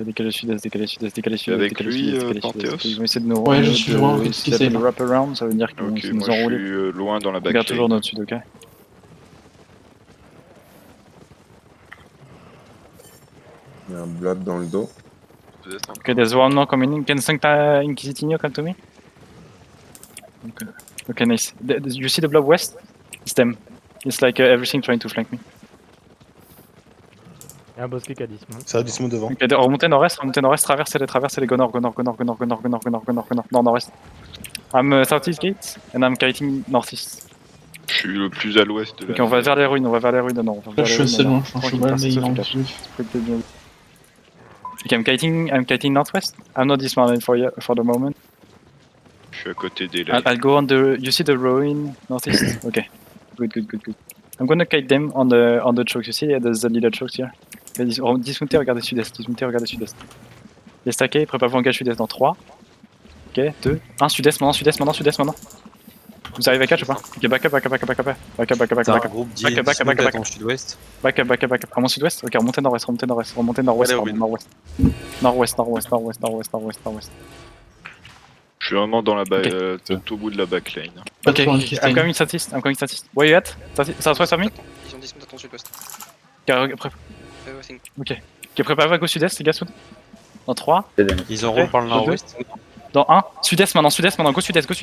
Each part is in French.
décalé sud-est, décalé sud-est, décalé sud-est, Avec décalé lui, sud-est, décalé Panthéos. sud-est. Ils vont essayer de nous Ouais, je suis loin, qu'est-ce qu'ils s'appelle essayent, là. wrap around, ça veut dire qu'ils Ok, vont nous moi je enrouler. suis loin dans la Regarde backlane. toujours notre sud, ok? Il y a un blood dans le dos. Vous êtes Okay, there's one more coming in. Can Sancta Inquisitinho come to me? Okay, nice. You see the blob west? It's them. It's like everything trying to flank me. Et un bosquet qui a 10 mots. Ça a du smoke devant. Ok, remontez nord-est, traversez les Gonor, nord-nord-est. I'm southeast gate and I'm kiting northeast. Je suis le plus à l'ouest de la. Ok, on va vers les ruines, non. Là, je suis assez loin, je suis en cheval, mais il est en dessous. Ok, I'm kiting northwest. I'm not dismounted for the moment. Je suis à côté des lacs. I'll go on the. You see the ruin northeast? Okay, good. I'm gonna kite them on the chokes. You see, there's the little chokes here. Okay, dismontez, regardez sud-est. Les stackés, préparez-vous en gage sud-est dans 3. Ok, 2, 1, sud-est maintenant. Vous arrivez à catch ou pas? Ok, back up. T'as un groupe Back en sud-ouest. Back up. À mon sud-ouest? Ok, remontez nord-ouest. Nord-ouest. Je suis vraiment dans la tout au bout de la backlane. Ok, I'm coming southeast. Where you at? Southwest of me? Ils ont 10 mètres à ton sud-ouest. Ok, préparez-vous à go sud-est, les gars, soud. Dans 3. Ils enroulent par le nord-ouest. Dans 1, sud-est maintenant, go sud-est, go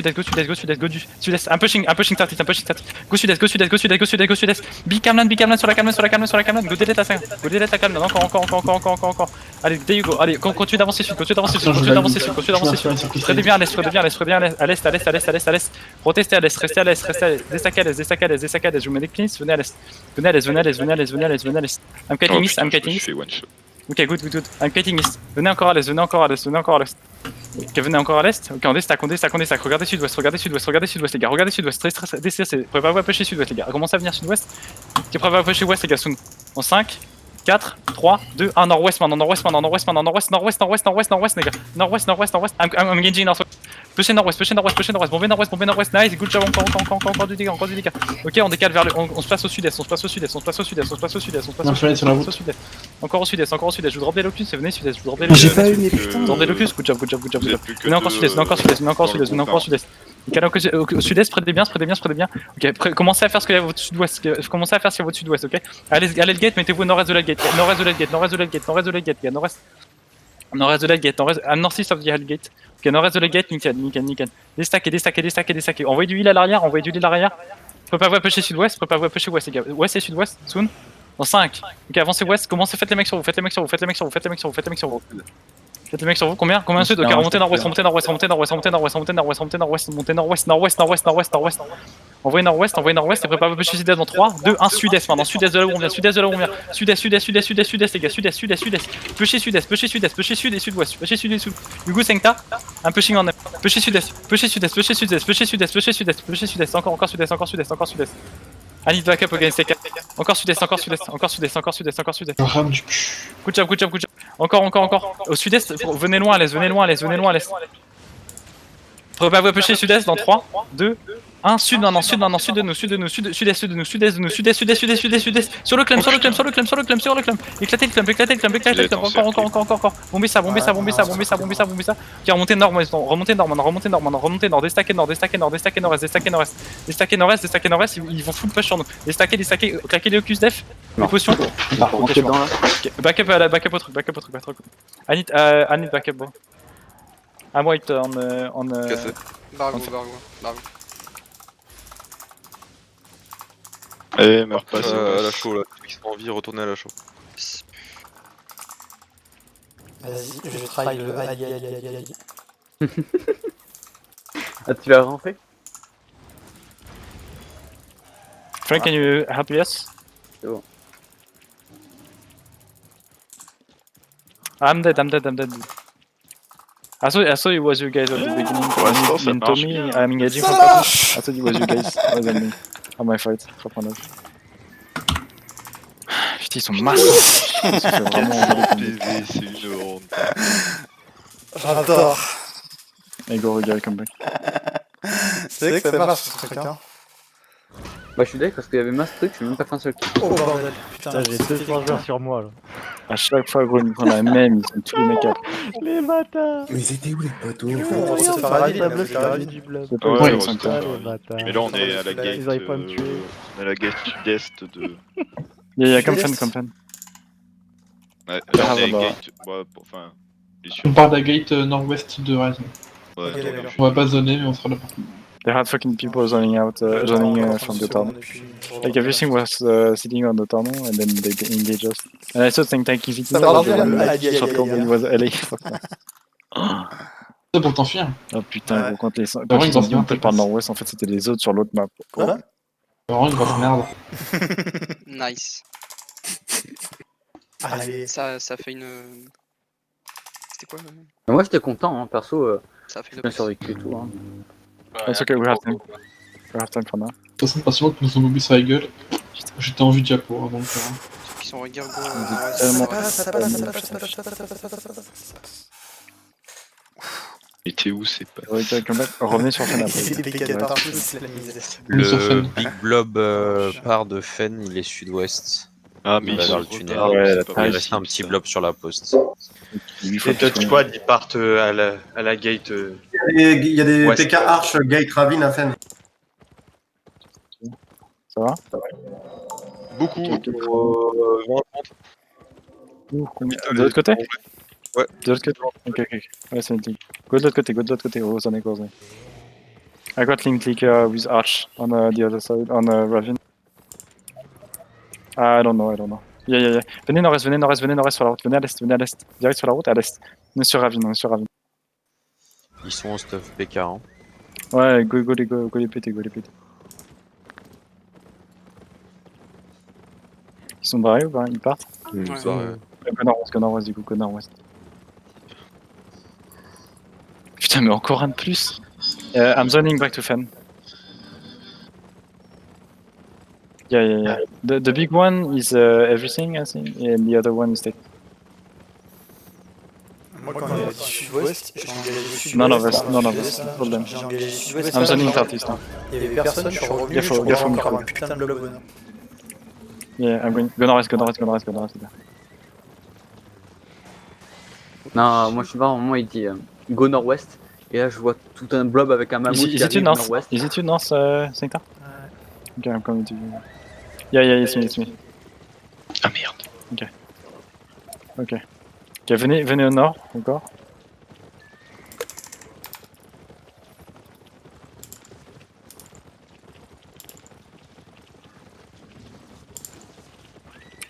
du sud-est, un pushing tactique, go sud-est, big camlan sur la camlan, go delete la 5, encore, allez, there you go, allez, continue d'avancer sud, très bien à l'est, protestez à l'est, restez à l'est, déstaquez à l'est, je vous mets des cleans, venez à l'est, I'm kiting east, ok, good, I'm kiting east, venez encore à l'est, Ok, venez encore à l'est. Ok, on déstack. Regardez sud-ouest, les gars. Regardez sud-ouest. Très. Préparez-vous à pusher sud-ouest, les gars. Commencez à venir sud-ouest. Ok, préparez-vous à pusher ouest, les gars. Soon. En 5, 4, 3, 2, 1. Nord-ouest, les gars. Nord-ouest. I'm engaging northwest. Pushez nord-ouest. Bombez nord-ouest. Nice, good job. Encore du dégât. Ok, on décale vers le. On se place au sud-est. Encore au sud-est. Je vous drop des locus et venez sud-est. J'ai pas eu mes putains. Dans des locus, good job. Venez encore sud-est. Au sud-est, spreadez bien. Ok, commencez à faire ce qu'il y a à votre sud-ouest. Ok. Allez le gate, mettez-vous au nord-est de la gate. Nord-est de la gate. I'm northeast of the hell gate. Ok, nord-est de la gate, nickel. Déstaquez. Envoyez du heal à l'arrière. Préparez-vous à pusher sud-ouest, les gars. Ouest et sud-ouest, soon. Dans 5. Ok, avancez ouest, commencez, faites les mecs sur vous. Faites les mecs sur vous, combien sud? Ok, remontez nord-ouest. Envoyez nord-ouest et préparez-vous à pusher sud-est dans 3, 2, 1, sud-est maintenant. Sud-est de là où on vient. Sud-est, les gars. Sud-est. Pushez sud et sud-ouest. Hugo Sengta, un pushing en M. Pushez sud-est. Encore sudest. I need backup against TK. Encore sud-est. Good job. Encore. Au sud-est, venez loin à l'est. Préparez-vous à pusher sud-est dans 3, 2, 1, sud de nous, sud-est. Sur le clam. Éclatez le clam. Encore. Bombez ça. Ok, remontez nord, déstaquez nord-est, ils vont full push sur nous. Déstaquez, claquez les ocus def, les potions. Rentrez dedans là. Backup au truc. I need backup, bro. I'm white on Cassé. Bargo. Eh, meurs pas, À la chaux là. Ils sont en vie, retournez à la chaux. Vas-y, je travaille le Ali. Ah, tu vas rentrer? Frank, can you help us? C'est bon. I'm dead. I thought it was you guys at the beginning. Pour l'instant, ça Me and marche Tommy, bien. I'm engaging for purpose. I thought it was you guys rather than me. On my fight, for fun. Putain, ils sont massifs. Ils se fait vraiment engueuler. PV, c'est une honte. J'adore. Hey, go, come back. C'est vrai que ça marche ce truc, hein. Bah, je suis d'accord parce qu'il y avait masse truc, je suis même pas fait un seul kill. Oh bordel, putain, J'ai 2 chargeurs sur moi là. À chaque fois, gros, ils me prennent la même, ils sont tous les mecs à. Les bâtards. Mais ils étaient où les poteaux On Ils se ont fait pas raviner, la mais bleue, vous c'est avez la ravi. du blob. C'est pas Ouais, vrai, ouais, ils sont c'est tous. ça. Les bâtards. Mais là, on est à la Ils gate. arrivent pas à me tuer. On est à la gate sud-est de. Yeah, come fan, come fan. Ouais, là, on est bah. gate. Ouais, enfin. Les On part de la gate nord-ouest de Ryzen. Ouais, Ok, attends, d'accord. On va pas zoner, mais on sera là-bas. There had fucking people zoning out, from the tunnel. Like everything was sitting on the tunnel and then they engaged us. And I thought Tank Easy Ça m'a rendu shotgun when he was LA. C'est pour t'enfuir. Oh putain, Ouais. gros, quand ils Vraiment, ont ils dit ont on peut par le nord-ouest, en fait c'était les autres sur l'autre map. Hein C'est vraiment une grosse merde. Nice. Allez. Ça fait une. C'était quoi Mais moi, j'étais content, hein, perso. Ça a fait J'ai une. bien survécu et tout. Hein. It's okay, we have time. We have time for now. De toute façon, patiemment que nous ont mobilisé sur la gueule. J'étais en vue de Diapo avant de faire. Qui sont regard go. tellement- Ça passe. Et t'es où, c'est pas. Ouais, come back. Revenez sur Fan après. Des piquettes partout, c'est la misère. Le Big Blob part de Fen, il est sud-ouest. Ah, mais Il va ils vers sont le tunnel. retard, Ouais, c'est la pas Il taille, reste un petit ça. blob sur la poste. Il faut Les Touch Squad, ils partent à la gate. Il y a des Ouais, PK Arch, Gate, Ravine à Fen. Ça va Beaucoup. De l'autre côté Ouais. De l'autre côté. Ok, ok. Ouais, c'est une ligue. Go de l'autre côté, go de l'autre côté. Rosane, Rosane. I got link with Arch on the other side, on Ravine. I don't know. Yeah, yeah, yeah. Venez nord-est sur la route. Venez à l'est. Direct sur la route, à l'est. On est sur Ravine. Ils sont en stuff PK. Hein. Ouais, go les péter. Ils sont barrés ou pas? Ils partent? Ouais. Go nord-ouest, du coup, go nord-ouest. Putain, mais encore un de plus. I'm zoning back to Fen. Yeah. The big one is everything, I think, and the other one is tech. Moi, quand il y a du sud-ouest, j'ai engagé du sud-ouest. None of us, hold them. J'ai engagé du sud-ouest. I'm zoning southeast now. Il y avait personne, je suis revenu, Gaffe, je trouve gaffe, encore gaffe. un putain de blob au nord. Yeah, I'm going. Go nord-est. Non, moi, je suis pas. Moi, il dit go nord-ouest. Et là, je vois tout un blob avec un mammouth qui Is it you arrive north? nord-ouest. Is it you north, Sancta? Okay, I'm coming to you. Yeah, it's me. Ah merde. Ok, venez au nord, encore.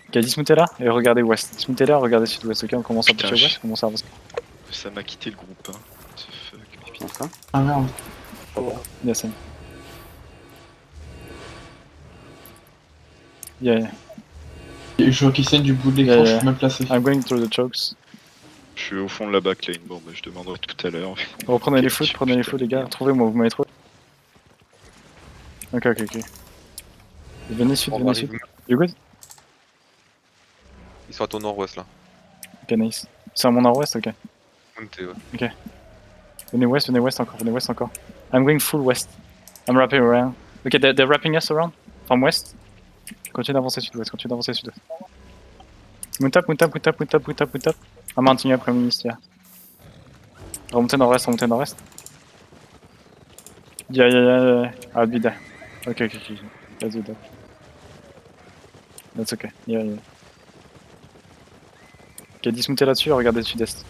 Ok, dismoutez là et regardez ouest. Dismoutez là, regardez sud-ouest. Ok, on commence à Putain, pusher ouest, on commence à avancer. Ça m'a quitté le groupe. Hein. What the fuck. Comment ça Ah merde. Yassine. Yeah. Et je vois qu'ils saignent du bout de l'écran, Yeah, je yeah. suis mal placé. I'm going through the chokes. Je suis au fond de la backlane. Bon, bah, je demanderai tout à l'heure. Reprenez les foot, les gars. Trouvez-moi, vous m'avez trouvé. Ok. Venez sud. You good? Ils sont à ton nord-ouest là. Ok, nice. C'est à mon nord-ouest, ok. Monté, ouais. Venez west encore. I'm going full west. I'm wrapping around. Ok, they're wrapping us around. From west. Continue d'avancer sud-ouest. Mount up. I'm mounting up comme ici. Remontez nord-est. Yeah. I'll be there. Ok. Let's do that. That's okay. Yeah. Ok, dismoutez là-dessus, regardez sud-est.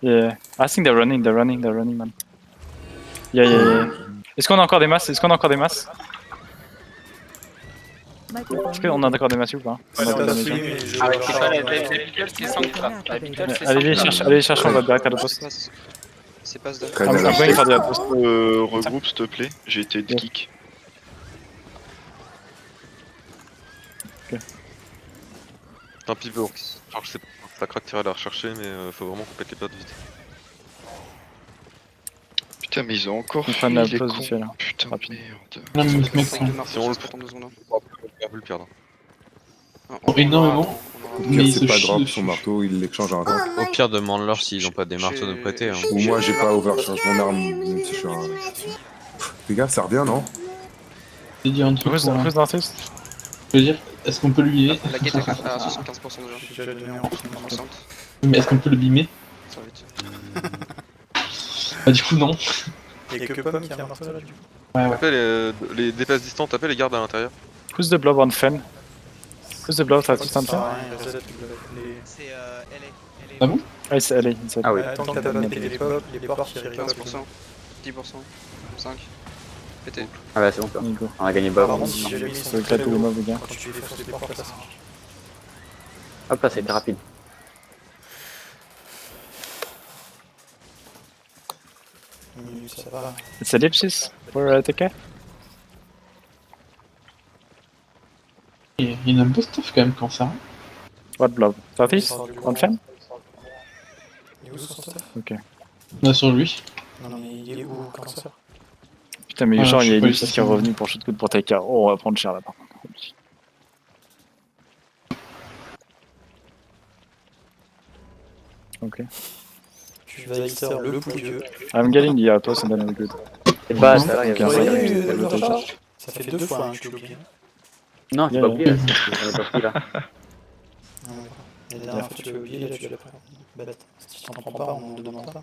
Yeah. I think they're running, man. Yeah. Est-ce qu'on a encore des masses? Est-ce qu'on a encore des masses ou pas? Allez les chercher, on va direct à la poste. C'est pas ce I'm going for the outpost. Regroupe, s'il te plaît. J'ai été de kick. Un pivot. Enfin, je sais pas. La crack tirer à la rechercher, mais faut vraiment qu'on pète les pattes vite. Putain, mais ils ont encore On prend la fui, les pause cons. ici là. Putain, Rapide. merde. Non, mais ce mec, Si on le prend 2 secondes. On va le perdre. énormément. On aura Mais pire, il c'est se pas chie grave, dessus. son marteau, il l'échange à un drop. Au pire, demande-leur s'ils ont pas des marteaux de prêter. Hein. Ou moi, j'ai pas overcharge mon arme, même si je suis un... Les gars, ça revient, non? Je vais dire un truc. Who's pour- Narthus? Je veux dire, est-ce qu'on peut le bimer? La gate est à 75% déjà. J'ai déjà donné en 60. Mais est-ce qu'on peut le bimer? Ça va vite. Bah, du coup, non. Il y a que Pomme qui a un marteau là du coup. Ouais, ouais. Tapez les DPS distants, tapez les gardes à l'intérieur. Who's the blob on Fen? Who's the blob Ça Narthus sert on à Fen? rien, il reset les... C'est LA. Ah bon? Ah, c'est allez, inside. Ah oui. Tant que t'as pas pété les pop, les portes qui arrivent. 15%. 10%. 5. Pété. Ah bah c'est bon, quoi. Allez, go. On a gagné pas. Par contre, si jamais ils So sont we très clap the hauts, mob again. quand tu défonces les portes, ça marche. Hop là, c'était rapide. Ça va. It's ellipsis for TK? Il y en a un peu stuff quand même quand ça. What blob? Narthus? sort du On courant. Fen? Il est où son stuff? Ok. On a sur lui. Non mais il est où au cancer? Putain, mais Ah, genre, je il y a sais pas, ellipsis il qui est s'est- revenu pour shoot good pour TK. Oh, on va prendre cher là par contre. Ok. Tu vas Easter le pouilleux. I'm getting the autos and then we're good. Et bah, ça là, il y Ok, avait ça Ouais, va, il y a eu c'est le le recharge. Ça fait 2 fois hein, que tu l'oublies. Non, j'ai Yeah, pas yeah. oublié là. J'en ai pas pris là. La dernière fois tu l'as oublié, là tu l'as pris. Bête. Si tu t'en prends pas, on ne demande pas.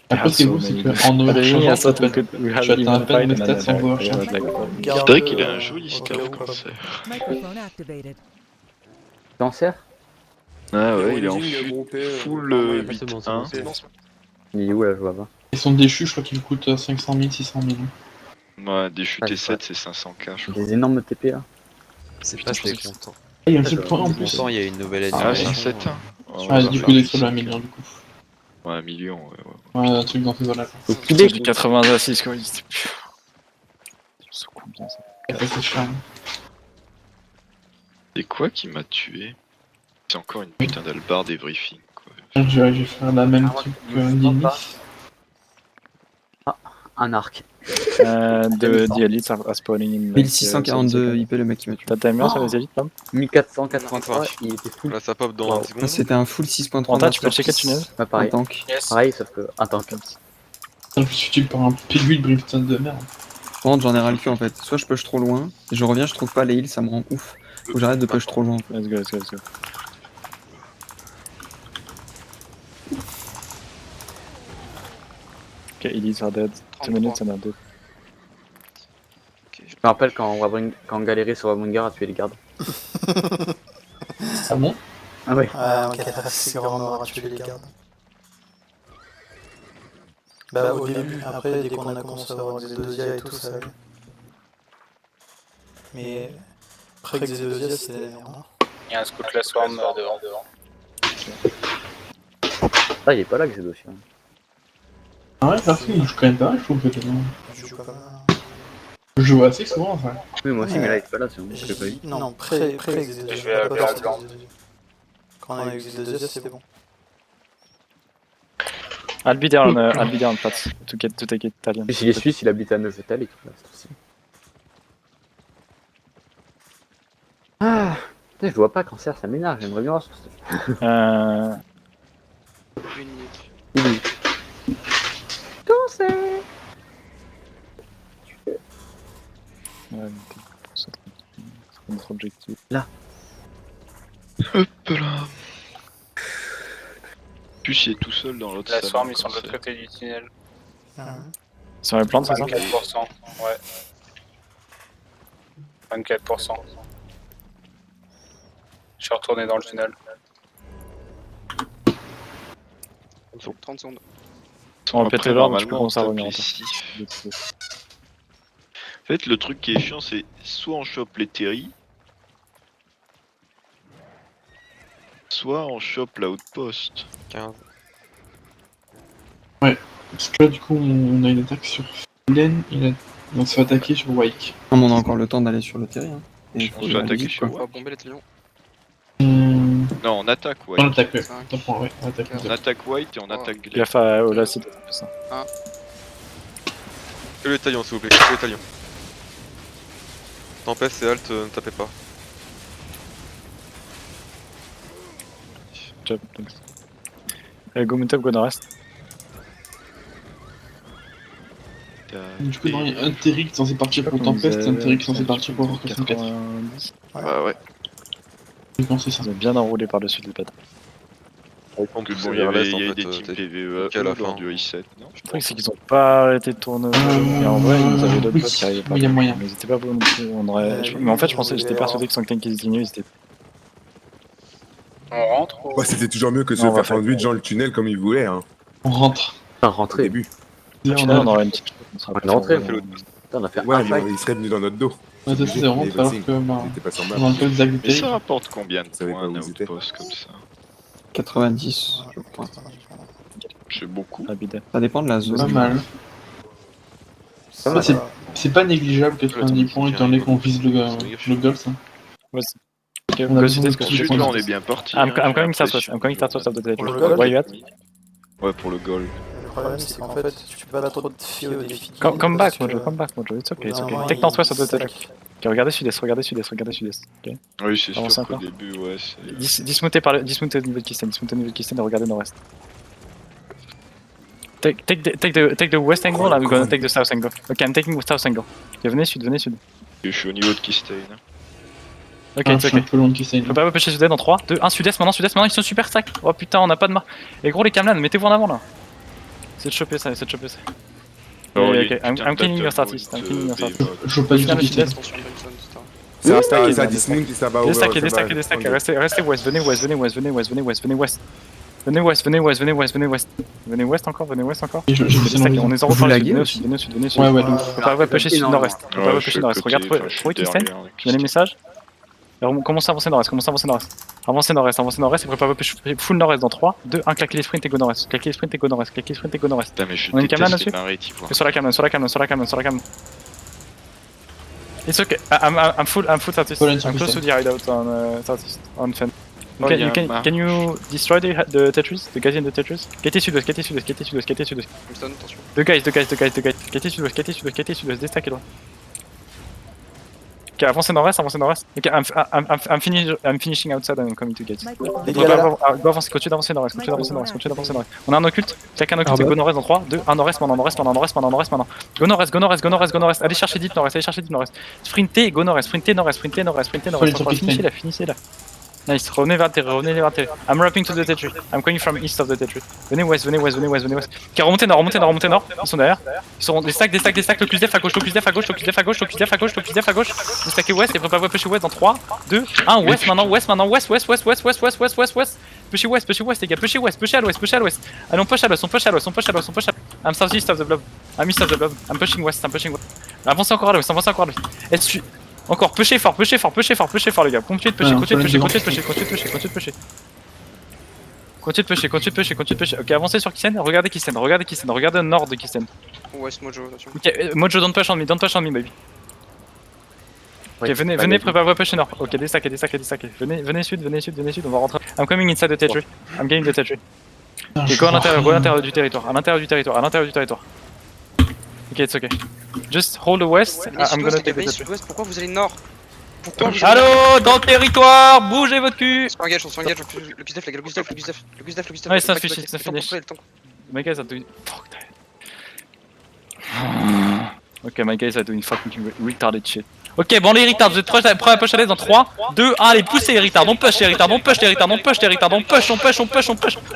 Après, ce qui est beau, c'est qu'en overcharge, tu vas atteindre à peine les stats sans overcharge. Garde, C'est vrai qu'il a un joli au scar cas où, cancer. Microphone activated. Cancer? Ah ouais, il est en full 8-1. Il est où là, je vois pas. Ils sont déchus, je crois qu'ils coûtent 500 000, 600 000. Ouais, des chutes Ouais, T7, c'est 500k, je crois. Des énormes TP là. C'est Putain, pas je très pensais que content. Ah, il y a un seul point en plus. Content, il y a une nouvelle Ah, animation. 5-7. Ah, du coup, il est sur le 1 million du coup. Ouais, 1 million, ouais, ouais. Ouais, un truc dans ces zones-là. Faut C'est qu'il du 80 assists quoi. C'est combien ça? C'est cher. C'est quoi qui m'a tué? C'est encore une putain d'albarde et briefing, quoi. Je vais faire la même truc que Nimi. un arc. The elites are spawning in. 1642 IP le mec qui m'a tué. T'as timer sur les élites, Pam? 1483, il était full. Là, ça pop dans 10 Ça, secondes. c'était un full 6.3. Quentin, tu peux checker le tunnel? Ouais, pareil. Un tank. Pareil, sauf que. Attends, Je me suis tué par un PV de Brimstone de merde. Par contre, j'en ai ras le cul en fait. Soit je push trop loin, et je reviens, je trouve pas les heals, ça me rend ouf. Faut que j'arrête de push trop loin. Let's go, let's go, let's go. Ok, elites are dead. 2 minutes and are dead. je me rappelle quand on galérait sur Wabungar à tuer les gardes. Ah bon? Ah ouais. Ah, ok, c'est vraiment mort à tuer les gardes. Bah, au début, après, dès qu'on a commencé à avoir des Xedosia et tout, ça allait. Mais après Xedosia, c'était la merde. Hein. Il y a un scout la swarm devant. Ah, il est pas là que j'ai dossier. Ah ouais, parce que je joue quand même pas mal, je trouve que c'est bon. Je joue pas mal. Je joue assez souvent, ça. Oui, moi aussi, mais là, il est pas là, c'est bon, je l'ai pas vu. Non, pré-Xedosia. Je vais pas à blanc. Quand on a eu Xedosia, c'était bon. I'll be down, Pat, to take it Italian. Puis s'il est suisse, il habite à Neuchâtel et tout, là, c'est aussi. Ah, putain, je vois pas cancer, ça m'énerve, j'aimerais bien voir sur ce. Une minute. Oui. Cancer. Ouais, c'est notre objectif. Là. Hop là. Plus il est tout seul dans l'autre La salle. swarm, ils sont de cancer. l'autre côté du tunnel. Sur les plantes, c'est ça? 24%. Ouais. 24%. Je suis retourné dans le tunnel. 30 secondes. On va Après, péter l'ordre, je peux normalement, commencer à on revenir. tape les six. En fait, le truc qui est chiant, c'est soit on chope les terry, soit on chope l'outpost. 15. Ouais, parce que là, du coup, on a une attaque sur Philen, donc ça va attaquer sur Wake. Non, mais on a encore le temps d'aller sur le terrain. Hein. Et On se fait attaquer sur On va bomber les tuyaux. Non, on attaque On white. attaque, ouais. Cinq. Attends, ouais, on attaque. On attaque white et on attaque glaive. Gaffe à Olacid. Que les taillons, s'il vous plaît, que les taillons. Tempest et Alt, ne tapez pas. job. Thanks. Go moon top, go nord-est. Du coup, non, il y a un Terric censé partir pour Tempest et un Terric censé partir pour Warcraft 4. 90. Bah ouais. Je pense que c'est ça. Ils ont bien enroulé par-dessus le pad. Donc bon, il y avait des teams PVE qu'à la lors fin. du reset, non? Le truc, c'est qu'ils ont pas arrêté de tourner. Et en vrai, ils avaient d'autres oui, potes qui arrivaient pas. il y a moyen. Mais ils étaient pas bons non plus. On aurait... Mais en fait, je pensais, j'étais persuadé que sans Clank ils dignaient, ils étaient. On rentre ou... Ouais, c'était toujours mieux que Non, se on va faire sandwich dans le tunnel comme ils voulaient. Hein. On rentre. Enfin, Au rentrer. début. Là, Au final, on aurait une petite. On est rentré, on Putain, on a fait Ouais, un mais fight. ils seraient venus dans notre dos. Ouais, ça, c'est vraiment alors que bah, Ils étaient pas sans dans le cas de Zach Mais Terric, ça rapporte combien de Vous savez points pas où un ils étaient. outpost comme ça? 90, je crois. C'est beaucoup. Ça dépend de la zone. pas mal. Ça va, C'est- ça. C'est pas négligeable 90 points étant donné qu'on vise le goal, ça. Okay, On a go besoin sud-est, de go plus sud-est. de Là, on est bien parti. I'm hein, coming j'ai southwest. l'impression I'm coming que- southwest of the Pour territory. le goal. Where you at? Ouais, pour le goal. Le problème, c'est qu'en fait, tu peux pas trop te fier aux défis. Come back, parce que- Mojo, come back, Mojo. It's okay, it's okay. Normalement, Take northwest of the il territory. sac. Ok, regardez sud-est, regardez sud-est, regardez sud-est. Ok. Oui, c'est Avance sûr qu'au encore. début, ouais, c'est... Dismontez au niveau de Kisten, dismontez au niveau de Kisten et regardez nord-est. Take the west angle, I'm gonna take the south angle. Ok, I'm taking the south angle. Ok, venez sud, venez sud. Je suis au niveau de Keystone. Ok, Ah, it's je suis un ok. peu loin de Kissane. Je peux pas pêcher sud-est dans 3, 2, 1, sud-est maintenant, ils sont super stack. Oh putain, on a pas de marque. Et gros, les Camlan, mettez-vous en avant là. C'est de choper ça, c'est de choper ça. Oh, Ok, il y a ok, une I'm putain de cleaning your battle start east, I'm mode, cleaning your start east. Bévol. Je vois pas du tout Final Kissane. Attention, Benson, etc. Ça, stacké, ça des dismount et ça va over. Déstaquez, ça va- déstaquez, déstaquez, restez west, venez west, venez west, venez west, venez west, venez west. Venez west, venez west, venez west, venez west. Venez west encore, venez west encore. Et je Déstaquez, on est en route Vous par le sud, laguez venez au aussi sud, venez au sud, venez au sud. Ouais, ouais, donc. Faut pas pêcher sud nord-est, faut pas Ouais, je pêcher suis nord-est. à côté, Regarde, enfin, je suis trouvez Kisten, derrière, il y a les messages. Commencez à avancer nord-est, commencez à avancer nord-est. Avancez nord-est et préparez pêcher full nord-est dans 3, 2, 1, claquez les sprints et go nord-est. Claquez les sprints et go nord-est, claquez les sprints et go nord-est. Putain, mais je On a une Camlan déteste dessus les narratifs, quoi. Sur la Camlan, sur la Camlan, sur la Camlan, sur la Camlan. It's okay, I'm full southeast. Poland I'm sur close to Kisten. the hideout on southeast, on Fen. Oh, y a un Can you destroy the Tetris? The guys in the Tetris? Gatez sud-ouest, gatez sudouest, gatez sudouest, gatez sudouest. Benson, attention. Deux guys. Gatez sud-ouest, gatez sudouest, déstaquez loin. Ok, avancez nord-est. Ok, I'm finishing outside and I'm coming to gate. Les gars là, Go avancer, continue d'avancer nord-est. On a un occulte, chacun un occulte, go nord-est dans 3, 2, 1 nord-est maintenant. Go nord-est. Allez chercher deep nord-est. Sprintez, go nord-est, sprintez nord-est. sur Kisten. Finissez là. Nice, revenez vers le terrain. I'm wrapping to the Tetris. I'm coming from east of the Tetris. Venez west. Ok, remontez nord. Ils sont derrière. Ils sont des stacks, le plus def à gauche. Déstackez west et préparez-vous à pêcher west dans 3, 2, 1, west maintenant. West. Pêchez west, les gars, pêchez à l'ouest. Allez, on push à l'ouest. I'm southeast of the blob. I'm east of the blob. I'm pushing west. Avancez encore à l'ouest. Encore, pêchez fort, les gars. Continuez de pêcher. Continuez de pêcher. Ok, avancez sur Kisten. Regardez Kisten. Regardez le nord de Kisten. West Mojo, attention. Ok, Mojo, don't push on me, baby. Ok, venez, préparez-vous à pêcher nord. Ok, déstaquez. Venez sud, on va rentrer. I'm coming inside the territory. I'm getting the territory. Ok, go à l'intérieur du territoire. Ok, it's okay. Just hold the west. Venez I'm gonna sud-ouest, les gars, take the venez territory. sud-ouest, pourquoi vous allez nord? Pourquoi vous allez Allo, dans le territoire, bougez votre cul. On s'engage, le Gusdef, les gars, le Gusdef. Ouais, ça finish. My guys are doing... Fuck that. Ok, my guys are doing fucking retarded shit. Ok, bon les retards, vous êtes prêts à push à l'aise dans 3, 2, 1, allez, poussez les retards, on push.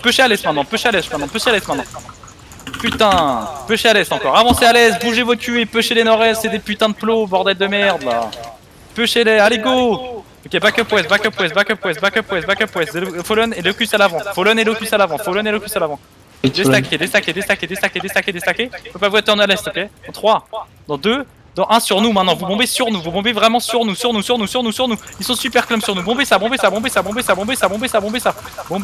Pushez à l'aise maintenant. Putain, pushez à l'est encore, avancez à l'est, bougez vos culs et pushez les nord-est, c'est des putains de plots, bordel de merde là. Pushez-les, allez go. Ok, back up west. Fallen et Locus à l'avant. Déstaquez. Faut pas vous attendre à l'est, ok. Dans 3, dans 2, dans 1 sur nous maintenant, vous bombez vraiment sur nous. Ils sont super clum sur nous, bombez ça. Bombez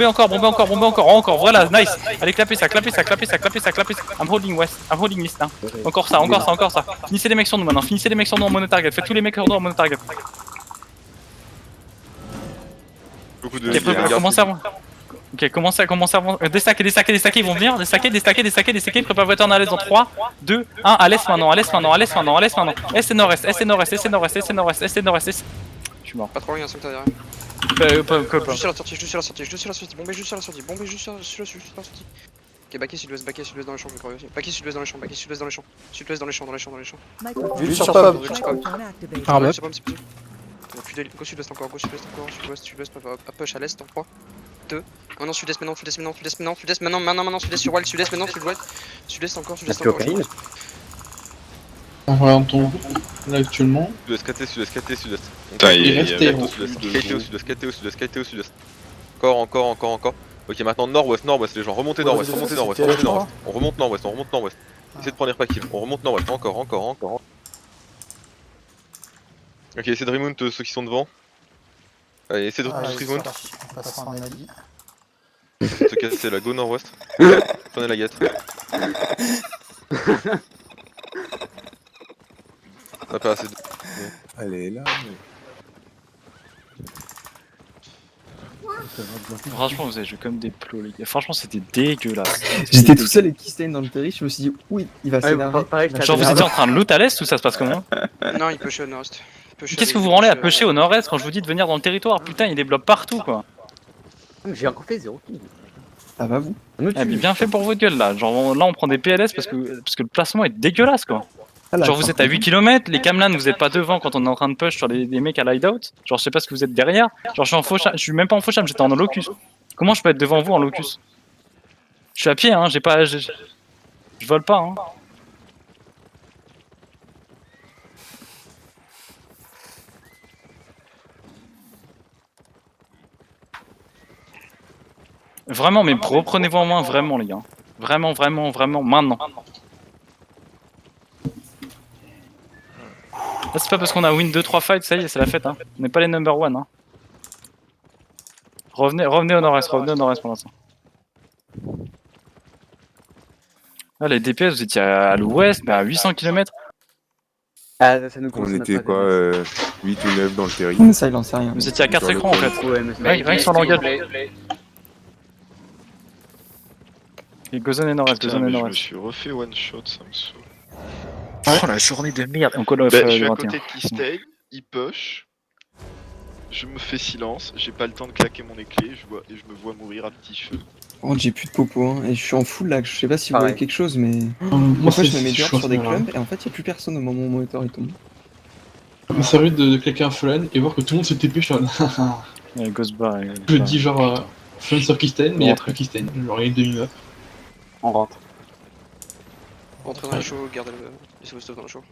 encore, voilà, nice. Allez, clapez ça. I'm holding west, east, hein. Encore ça. Finissez les mecs sur nous maintenant, en mono target, faites tous les mecs sur nous en mono target. Beaucoup de. Ok, commencez avant. Ok, commencez avant. Déstaquez, ils vont venir. Déstaquez. Préparez votre turn à l'est dans 3, 2, 1, à l'est maintenant. Est et nord-est. Je suis mort. Pas trop loin, il y a un secteur derrière. Juste sur la sortie, juste sur la sortie, juste sur la sortie, bombez juste sur la sortie, bombez juste sur la sortie. Ok, backé sud-ouest dans les champs, je crois aussi. Backé sud-ouest dans les champs, backé sudouest dans les champs. Sud-ouest dans les champs, dans les champs, dans les champs. Vite sur Pop. Microphone C'est pas go sud-ouest encore, sud-ouest, à push à l'est en 3, 2. Maintenant sud-est, maintenant sud-est sur Wild, sud-est maintenant, sud-ouest encore, On va en ton là actuellement. Sud-ouest, KT, sud-ouest, KT, sud-ouest. Putain, Il reste KT au sud-ouest, KT au sud-ouest. Encore. Ok, maintenant nord-ouest, les gens. Remontez nord-ouest. On remonte nord-ouest. Essayez de prendre les packs. On remonte nord-ouest, encore. Ok, essayez de remount ceux qui sont devant. Allez, essayez de remount. On passera en Elali. Se casser la go nord-ouest. Prenez la guette. On a pas assez de... Elle est là, mais... Franchement, vous avez joué comme des plots, les gars. Franchement, c'était dégueulasse. J'étais tout seul avec Keystane dans le terri, je me suis dit, oui, il va s'énerver. Genre, vous étiez en train de loot à l'est ou ça se passe comment? Non, il push au nord-est. Qu'est-ce que vous branlez à pusher au nord-est quand je vous dis de venir dans le territoire? Putain, il y a des blobs partout, quoi. J'ai encore fait 0 kill. Ça va vous? Eh, mais bien fait pour votre gueule, là. Genre, là, on prend des PLS parce que le placement est dégueulasse, quoi. Genre vous êtes à 8 km, les Camlan vous êtes pas devant quand on est en train de push sur les mecs à l'hideout. Genre je sais pas ce que vous êtes derrière. Genre je suis en faux je suis même pas en faux cham, j'étais en locus. Comment je peux être devant vous en locus? Je suis à pied hein, j'ai pas. Je vole pas hein. Vraiment mais reprenez-vous en main vraiment les gars. Vraiment maintenant. Là, c'est pas parce qu'on a win 2-3 fights, ça y est, c'est la fête. Hein. On n'est pas les number one. Hein. Revenez au nord-est pour l'instant. Là, les DPS, vous étiez à l'ouest, mais à 800 km. Ah, ça nous On était quoi, 8 ou 9 dans le terri. Ça, il en sait rien. Vous étiez à 4 écrans en fait. Ouais, mais Rien que sur l'engage. Et Gozon et nord-est, Putain, mais je me suis refait one shot, ça me saoule. Oh la journée de merde. On call off Je suis à 21. côté de Keystale, il push. Je me fais silence, j'ai pas le temps de claquer mon éclé, je me vois mourir à petit feu. Oh, j'ai plus de popo, hein, et je suis en full lag. Je sais pas si vous Pareil. voyez quelque chose, mais. Moi, Parfois, je me mets chaud sur des à ce clubs, et en fait, il n'y a plus personne au moment où mon moniteur il tombe. Ça arrive de claquer un Fallen et voir que tout le monde se TP sur Ouais, Ghost Bar. Je dis genre Fallen sur Keystane, mais il y a plus Keystane. Genre il y a une demi-map. On rentre. Rentrez dans les shows, gardez le stuff dans le show.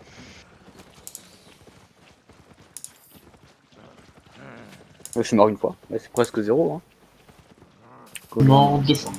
Je suis mort une fois. Ouais, c'est presque 0. Hein. Mort 2 fois.